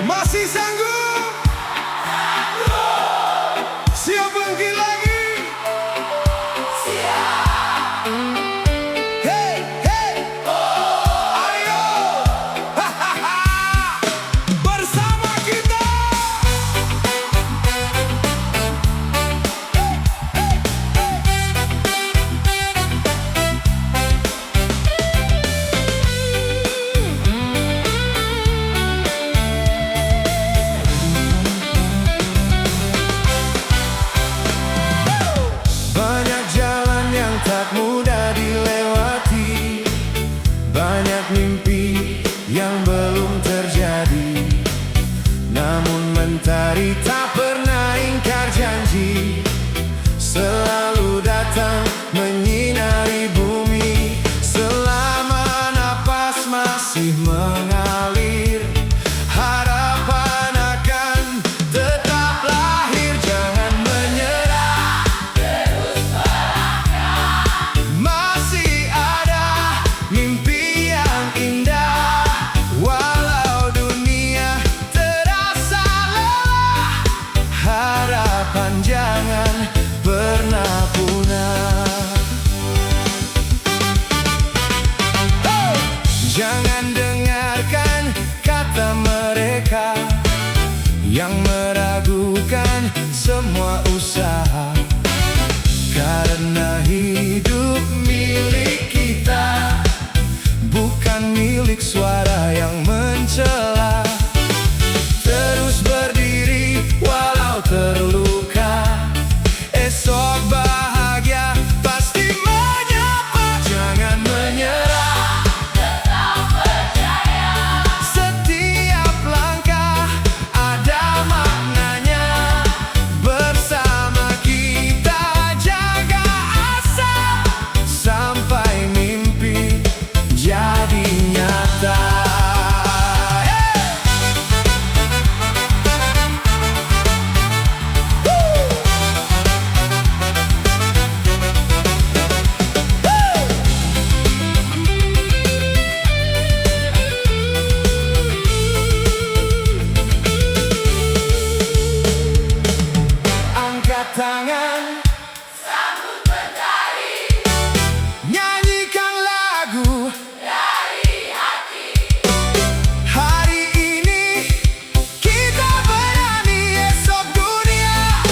Masih sanggup? Siap bangkit lagi? Siap. Hey, hey, ayo, hahaha, bersama kita. Banyak jalan yang tak mudah dilewati, banyak mimpi yang belum terjadi. Namun mentari tak pernah ingkar janji, selalu datang menyinari bumi. Selama napas masih mengalir, harapan akan tetap lahir. Jangan menyerah, masih ada mimpi yang indah. Walau dunia terasa lelah, harapan jangan pernah punah. Jangan dengarkan kata mereka yang meragukan semua usaha, karena hidup milik kita, bukan milik suara yang mencela. Terus berdiri walau terluka, esok bahagia pasti menyapa. Jangan menyerah, setiap langkah ada maknanya. Bersama kita jaga asa, sampai mimpi jadi nyata. Angkat tangan, sambut mentari, nyanyikan lagu dari hati. Hari ini kita berani, esok dunia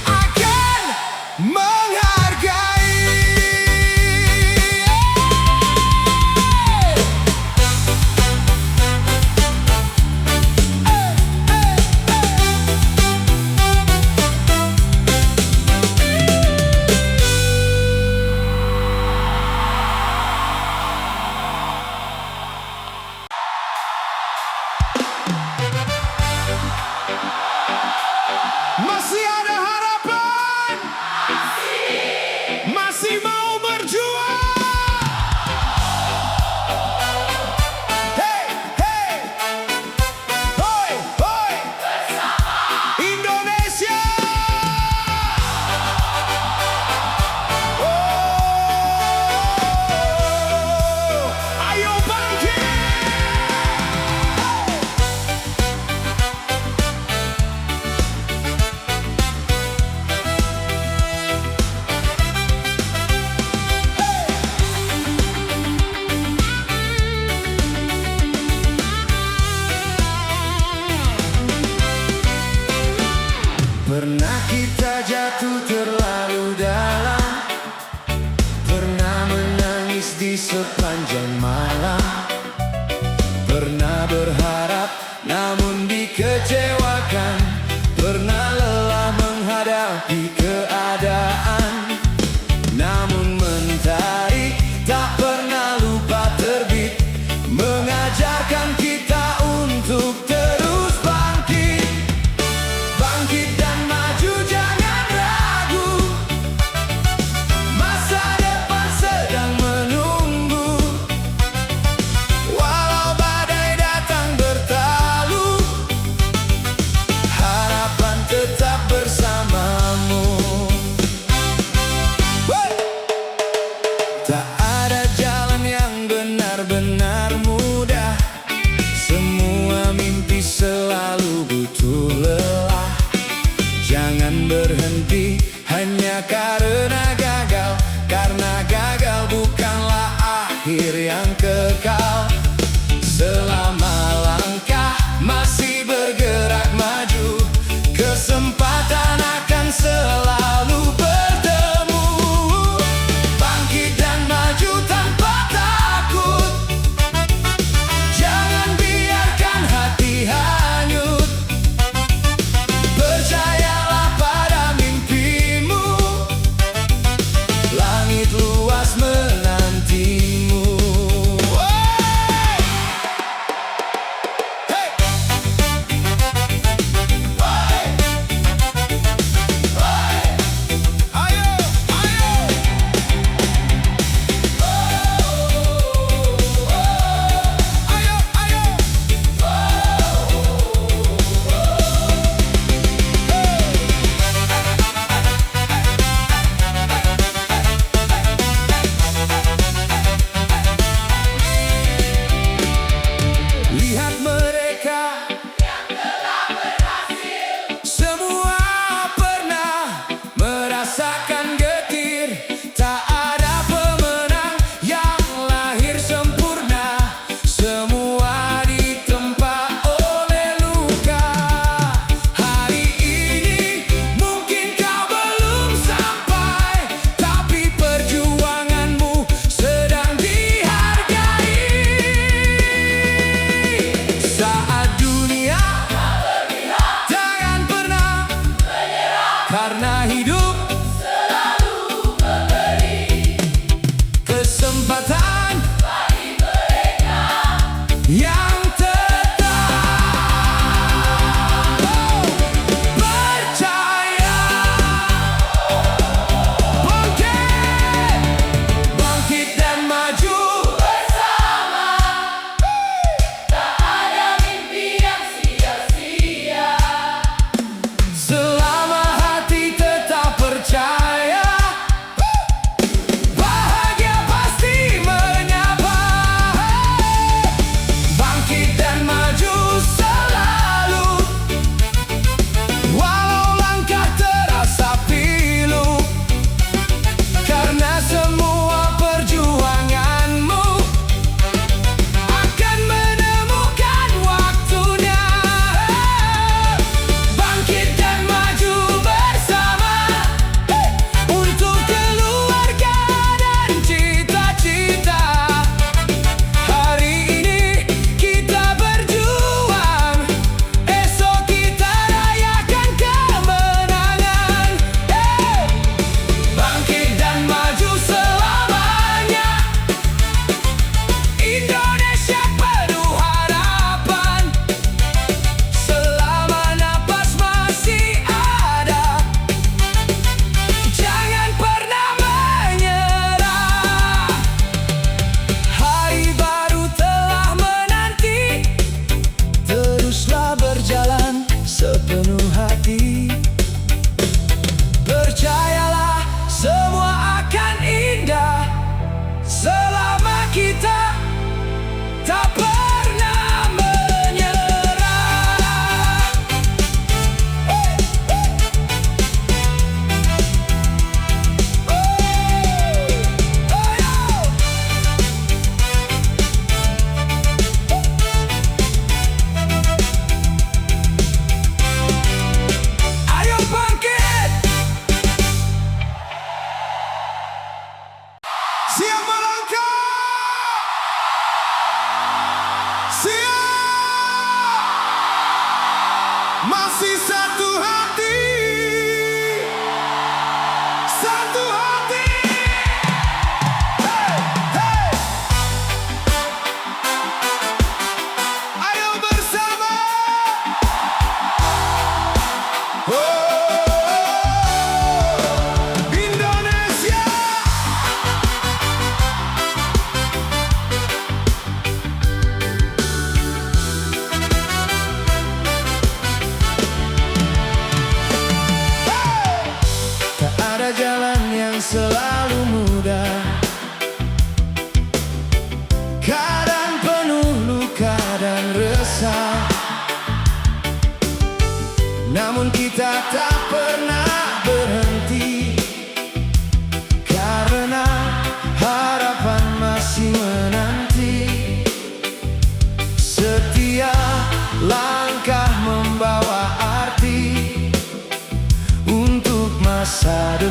akan menghargai. Masih ada harapan? Masih mau berjuang? Hey, hey, hoi, hoi, bersama Indonesia. Oh, ayo bangkit. Pernah kita jatuh terlalu dalam, pernah menangis di sepanjang malam, pernah berharap namun dikecewakan, pernah lelah menghadapi keadaan. Namun mentari tak pernah lupa terbit, mengajarkan kita untuk terus bangkit. Bangkit dan maju, jangan ragu, masa depan sedang menunggu. Walau badai datang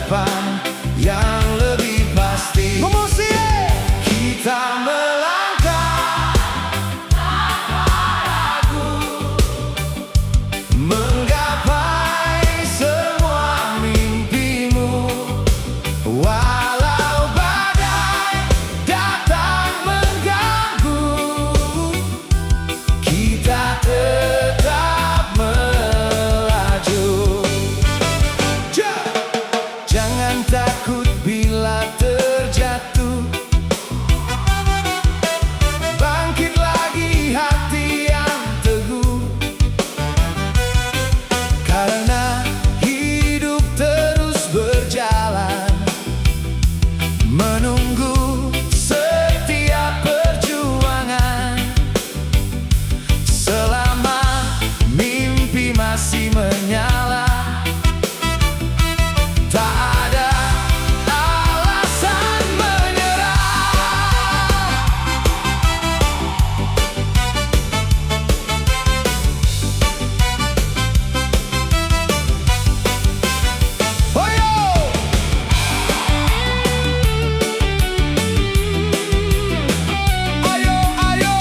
depan yang lebih pasti. Kita melangkah tanpa ragu, menggapai semua mimpimu. Walau badai datang mengganggu, kita tetap melaju. Jangan takut bila terjatuh, bangkit lagi hati yang teguh. Karena hidup terus berjalan, menunggu setiap perjuangan. Selama mimpi masih menyala, tak ada alasan menyerah. Hoyo! Ayo, ayo!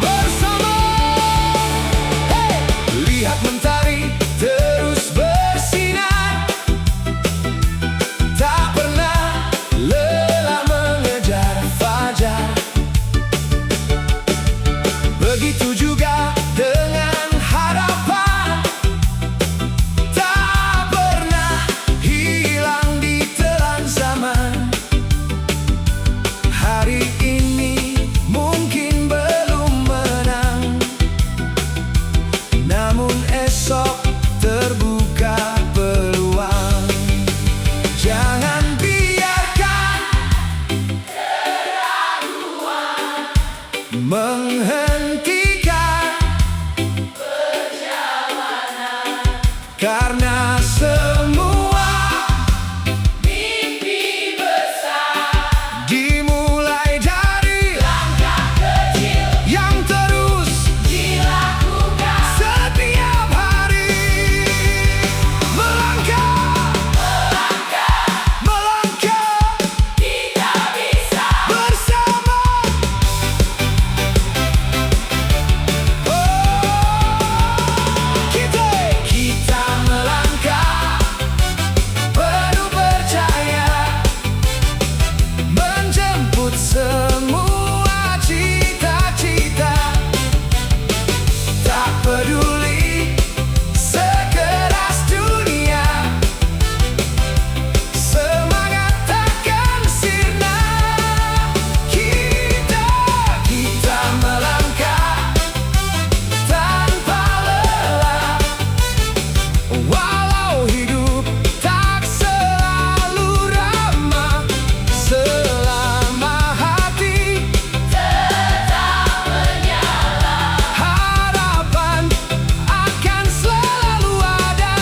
Bersama! Hey! Lihat mentari terus bersinar, tak pernah lelah mengejar fajar. Begitu juga dengan harapan, tak pernah hilang di telan zaman. Hari ini mungkin belum menang, namun esok terbuka peluang. Jangan biarkan keraguan menghentikan perjalanan, karena semua mimpi besar dimulai dari langkah kecil yang terus dilakukan setiap hari. Melangkah, melangkah, kita bisa bersama. Kita melangkah penuh percaya, menjemput semua cita-cita. Tak peduli sekeras dunia, semangat takkan sirna. Kita melangkah tanpa lelah, walau hidup tak selalu ramah. Selama hati tetap menyala, harapan akan selalu ada.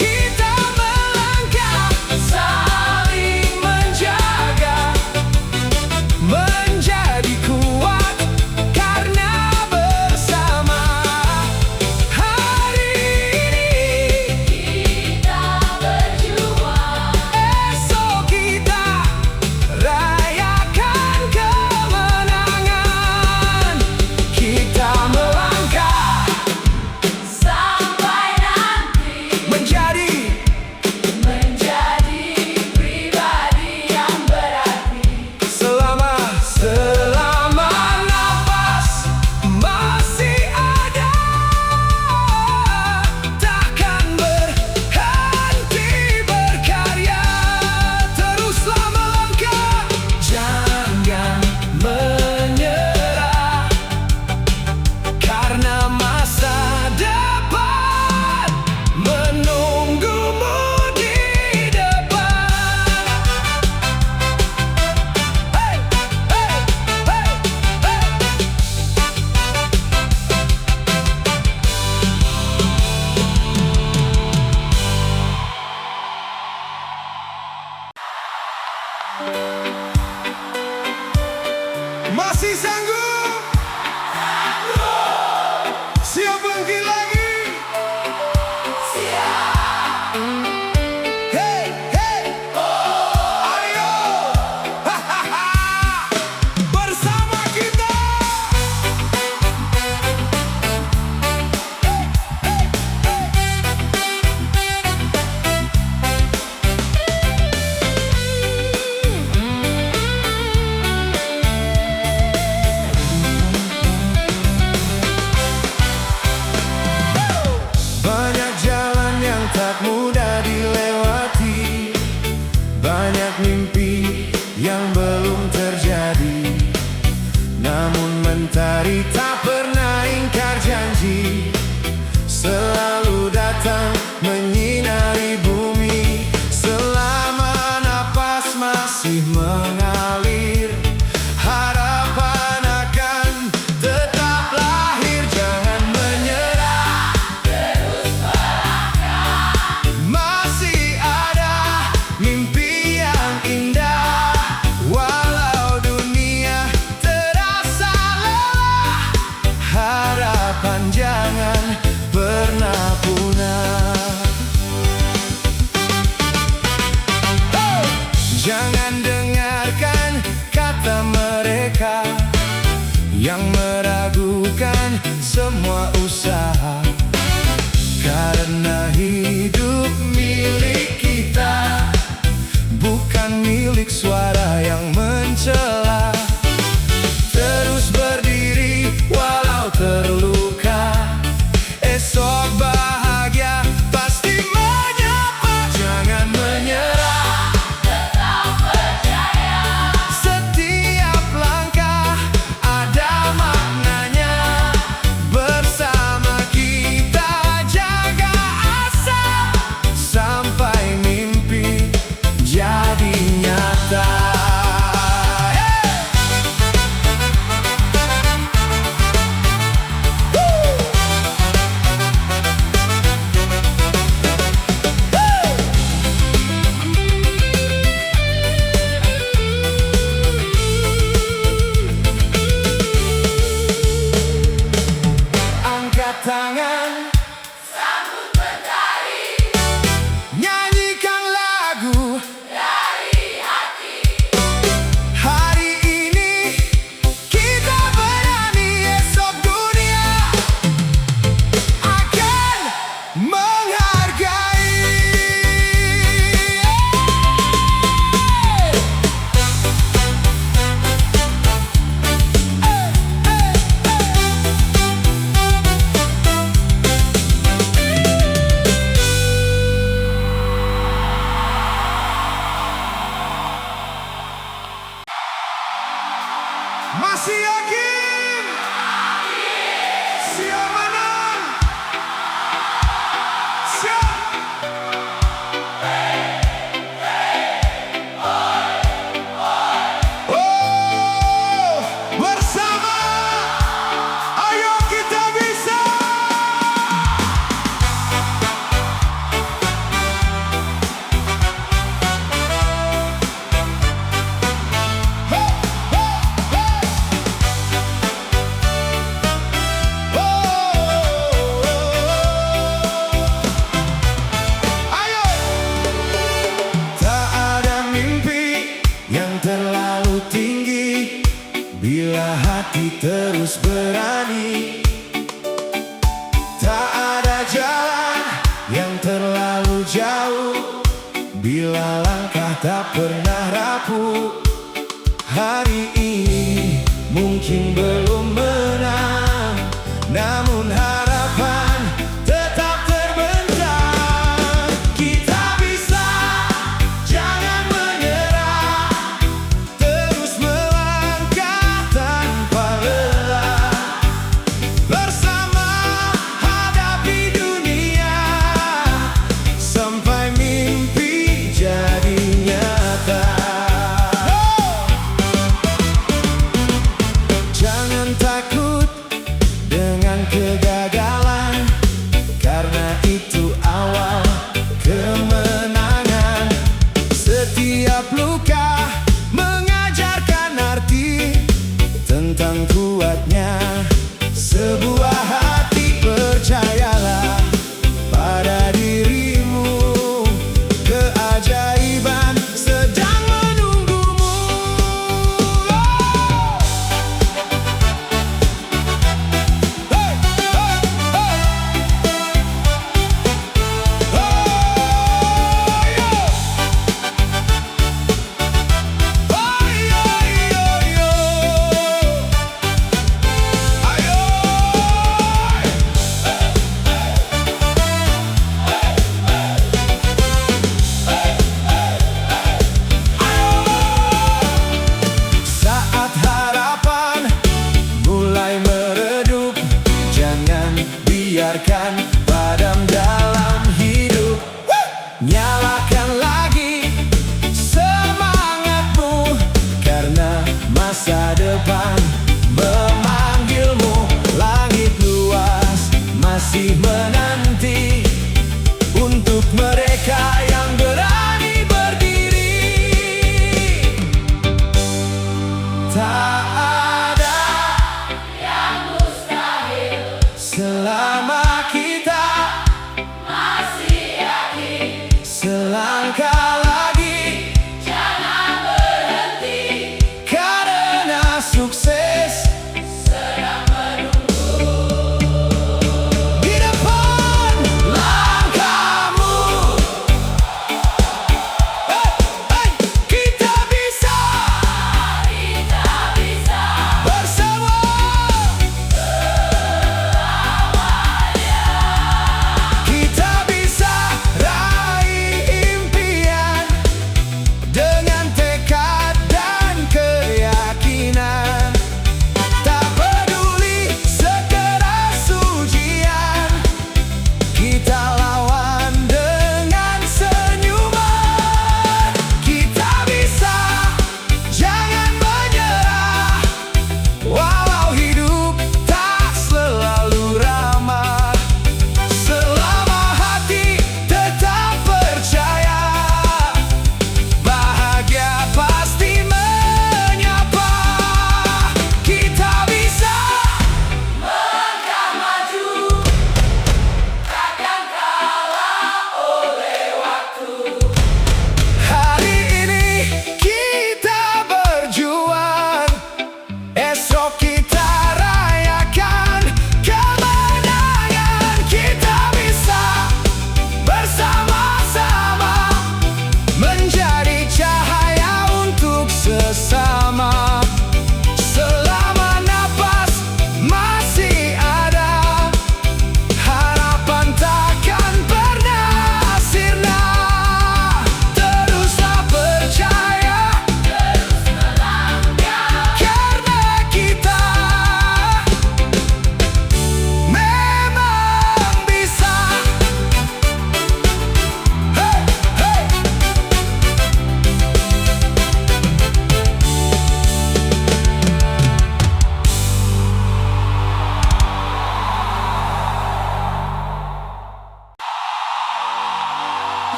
Kita melangkah saling menjaga, menjadi kuat karena bersama. Hari ini kita berjuang, esok kita rayakan kemenangan. Kita melangkah sampai nanti menjadi pribadi yang berarti. Selama nafas masih ada, takkan berhenti berkarya. Teruslah melangkah, jangan menyerah, karena masa depan menunggumu di depan. Hey, hey, hey, hey. Masih sanggup? Siap bangkit lagi? Siap. masih mengalir. Harapan akan tetap lahir. Jangan menyerah, terus melangkah. Masih ada mimpi yang indah. Walau dunia terasa lelah, harapan jangan pernah punah. Jangan dengarkan kata mereka yang meragukan semua usaha, karena hidup milik kita, bukan milik suara yang mencela. Terus berdiri walau terluka, esok bahagia pasti menyapa. Jangan menyerah, setiap langkah ada maknanya. Bersama kita jaga asa, sampai mimpi jadi nyata. Angkat tangan, sambut mentari, nyanyikan lagu dari hati. Hari ini kita berani, esok dunia akan menghargai. Masih yakin? Siap menang? Siap! Oh, bersama, ayo kita bisa! Terlalu tinggi bila hati terus berani. Tak ada jalan yang terlalu jauh bila langkah tak pernah rapuh. Hari ini mungkin belum menang, namun harapan tetap terbentang. Kita bisa, jangan menyerah, terus melangkah tanpa lelah. Bersama hadapi dunia, sampai mimpi jadi nyata. Jangan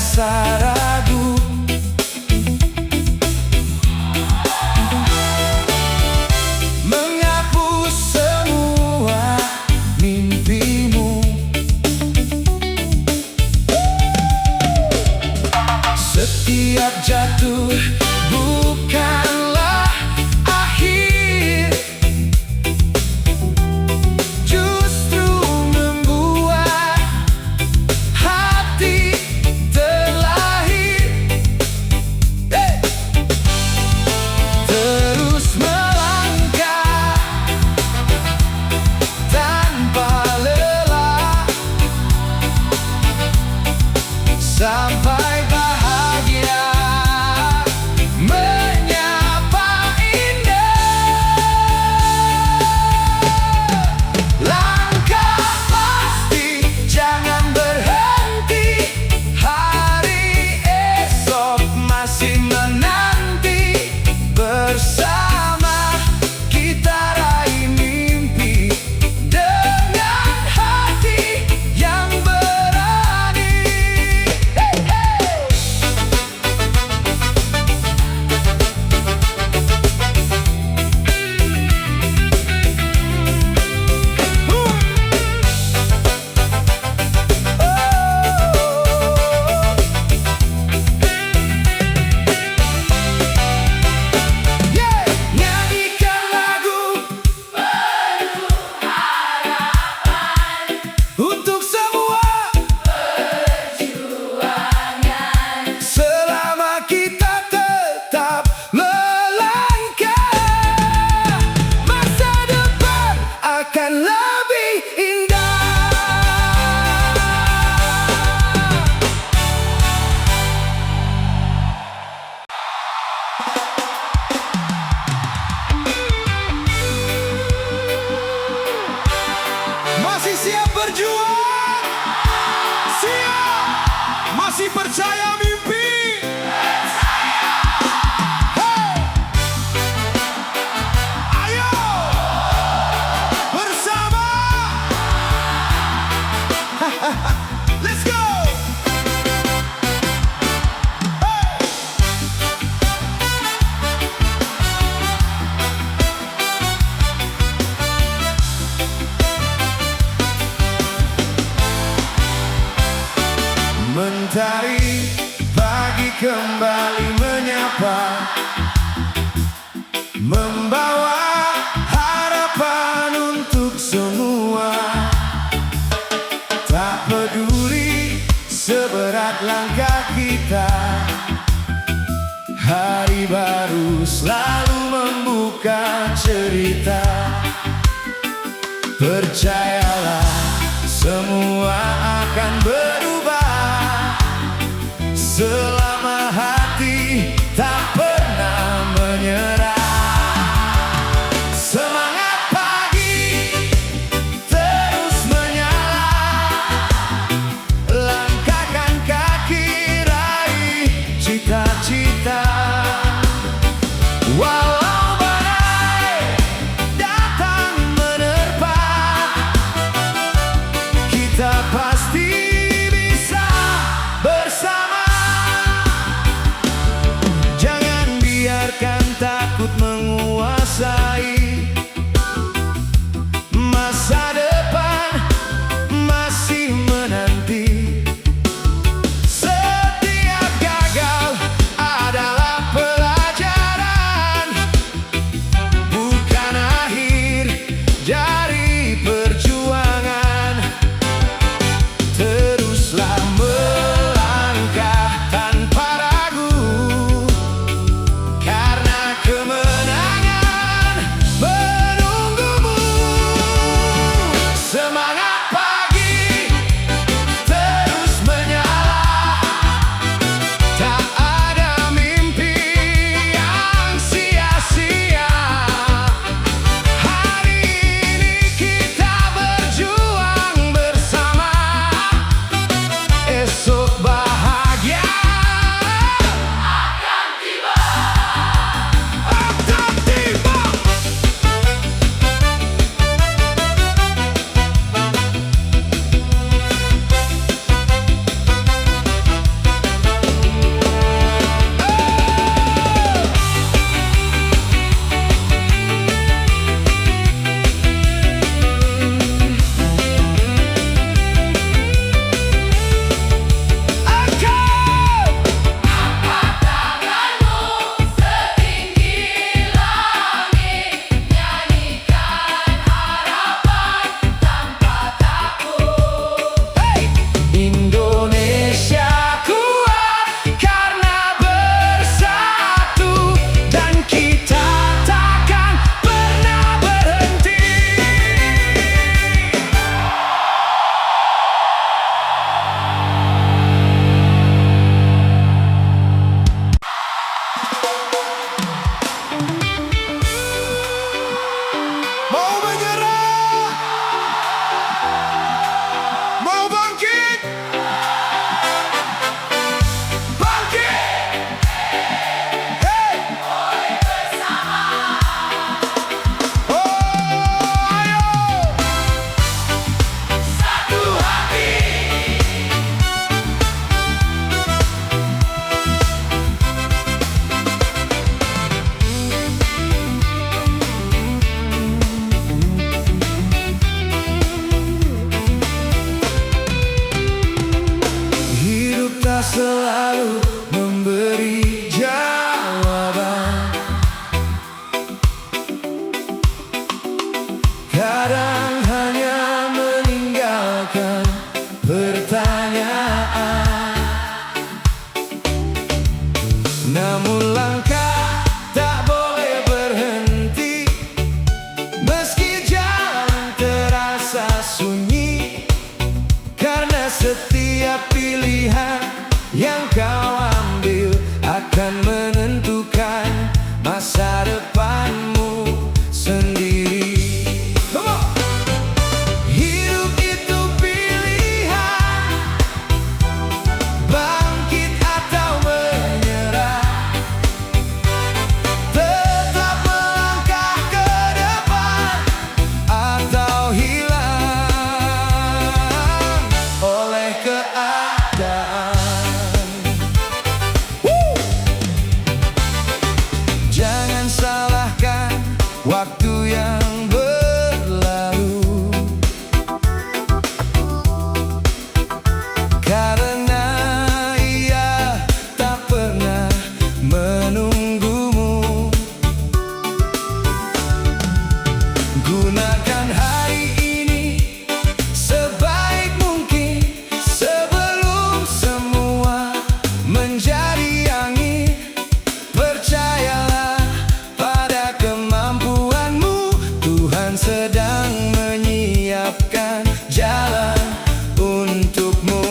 rasa ragu. Menghapus semua mimpimu. Setiap jatuh bukanlah akhir, justru membuat hati terlahir. Terus melangkah tanpa lelah sampai bahagia menyapa indah. Langkah pasti, jangan berhenti. Hari esok masih menanti. Bersama kita raih mimpi dengan hati yang berani. Nyanyikan lagu untuk semua selama kita tetap melangkah. Masa depan akan lebih indah. Masih siap berjuang? Siap? Masih percaya mimpi? Hey! Ayo! Bersama! Let's go! Hey! Mentari pagi kembali menyapa, membawa harapan untuk semua. Tak peduli seberat langkah kita, hari baru selalu membuka cerita. Percayalah, semua akan berubah selama hati tak pernah menyerah. Semangat pagi terus menyala, langkahkan kaki raih cita-cita. Walau badai datang menerpa, kita pasti selalu memberi jawaban. Kadang hanya meninggalkan pertanyaan. Namun langkah tak boleh berhenti, meski jalan terasa sunyi, karena setiap pilihan yang kau ambil akan menentukan masa depanmu sendiri. Hidup itu pilihan, bangkit atau menyerah, tetap melangkah ke depan atau hilang oleh keadaan. Jangan salahkan waktu yang berlalu, karena ia tak pernah menunggumu. Gunakan hari ini sebaik mungkin sebelum semua menjadi angin. Percayalah pada kemampuanmu, Tuhan sedang menyiapkan jalan untukmu.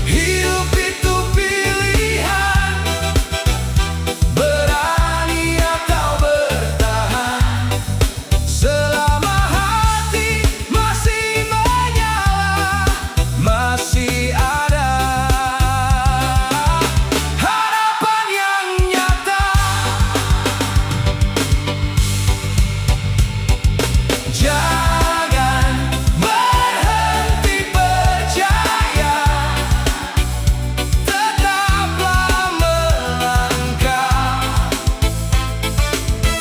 Hidup itu pilihan, berani atau bertahan, selama hati masih menyala, masih ada harapan yang nyata. Jangan berhenti percaya, tetaplah melangkah.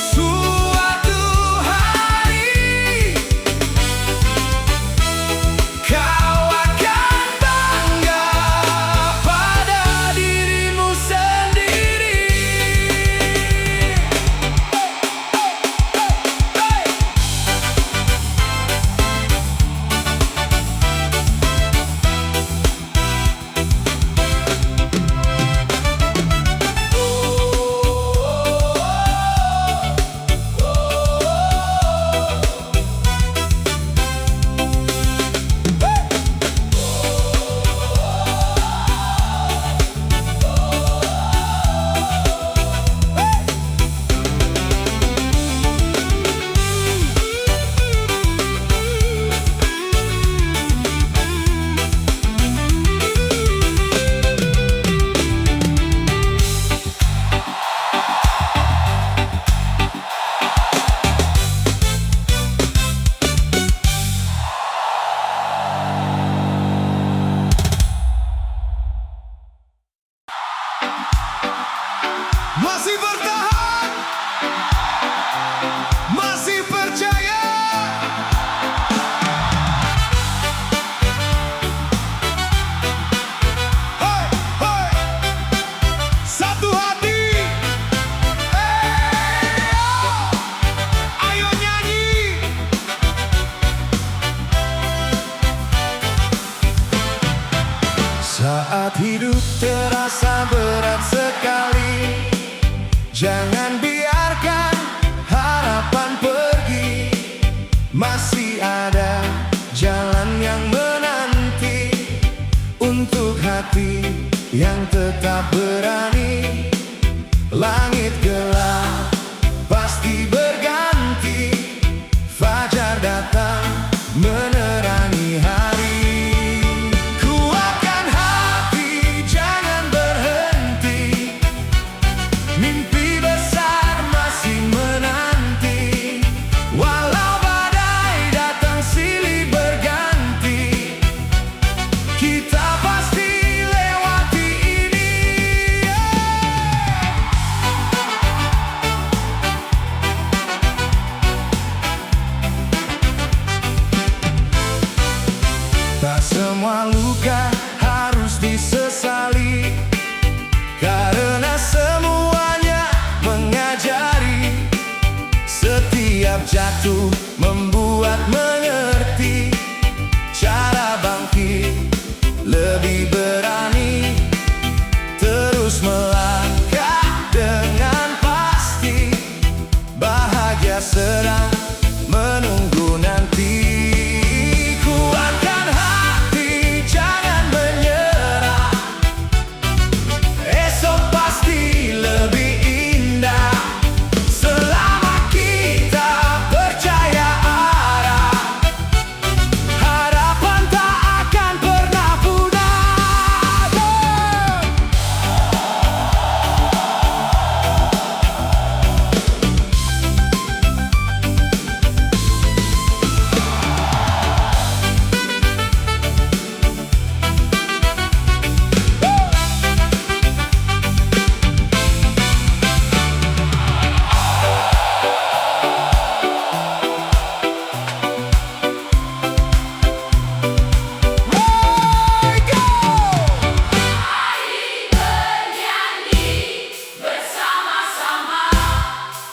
Suatu hari kau akan bangga pada dirimu sendiri. Masih bertahan, masih percaya. Hoi, hoi, satu hati. Ayo nyanyi. Saat hidup terasa berat sekali, jangan biarkan harapan pergi. Masih ada jalan yang menanti untuk hati yang tetap berani. Langit gelap pasti berganti, fajar datang menerangi hari. Kuatkan hati, jangan berhenti, mimpi besar masih menanti. Walau badai datang silih berganti, kita pasti lewati ini. Tak semua luka harus Swastiastu membuat mengerti cara bangkit lebih berani, terus melangkah dengan pasti. Bahagia sedang menunggu nanti. Kuatkan hati, jangan menyerah. Esok pasti lebih indah. Selama kita percaya arah, harapan tak akan pernah pudar.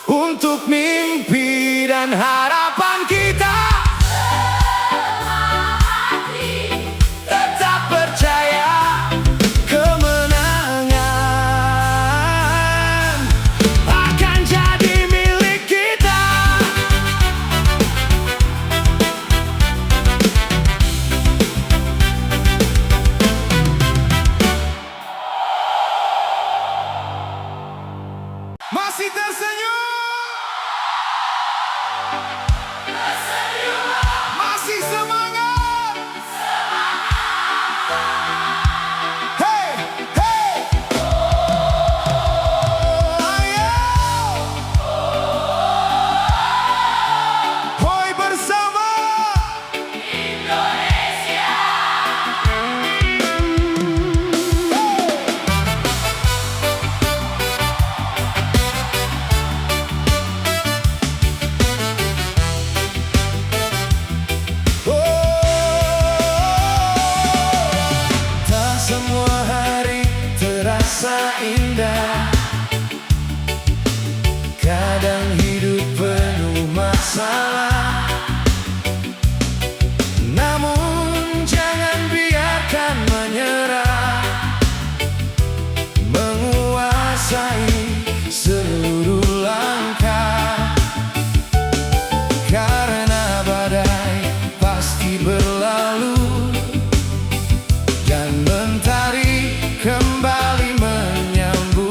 Untuk mimpi dan harapan kita, tetap percaya kemenangan akan jadi milik kita. Masih tersenyum? Masih semangat? Hey, hey! Ayo! Hoi bersama Indonesia! Tak semua hari terasa indah. Kadang hidup penuh masalah. Namun jangan biarkan menyerah menguasai seluruh langkah. Karena badai pasti berlalu dan mentari kembali menyambut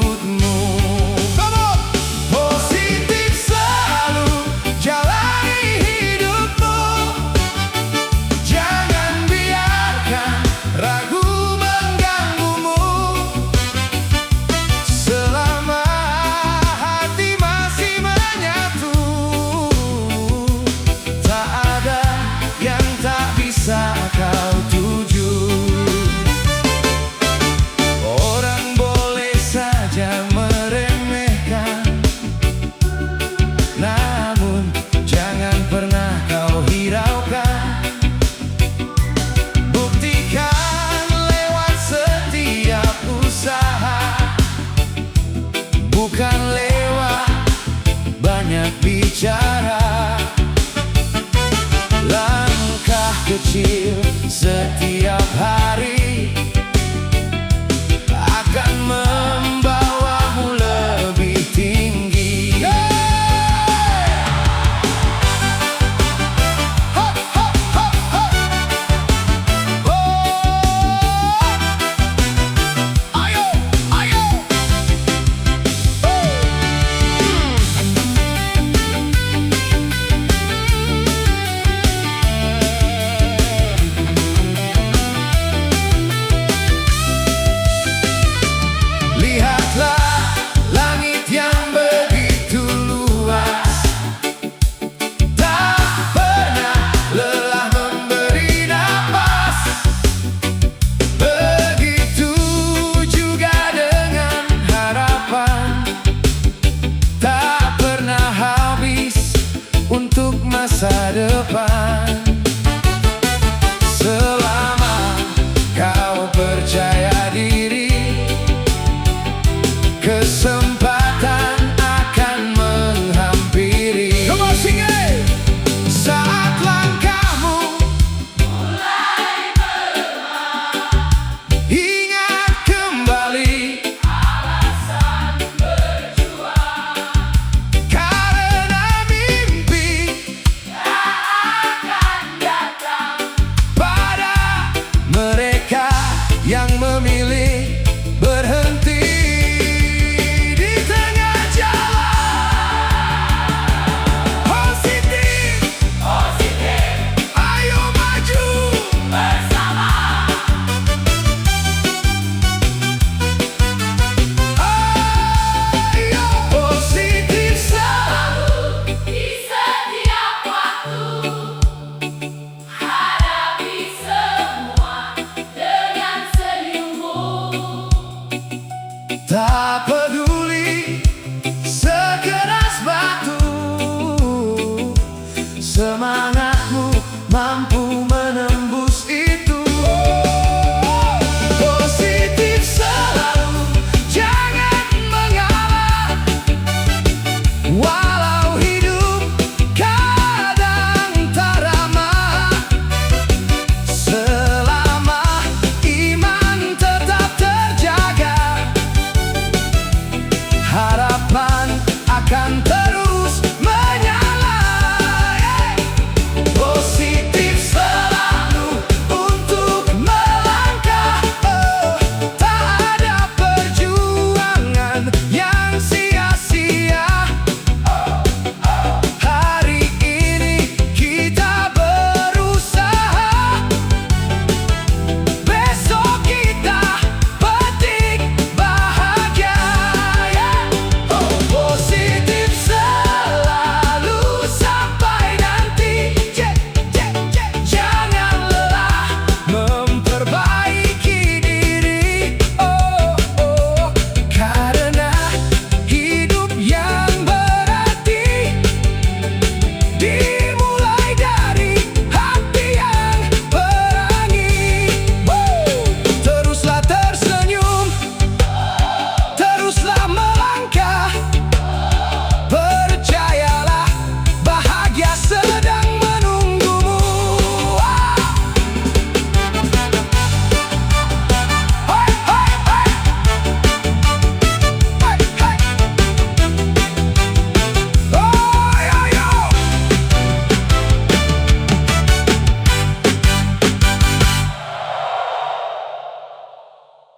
yang memiliki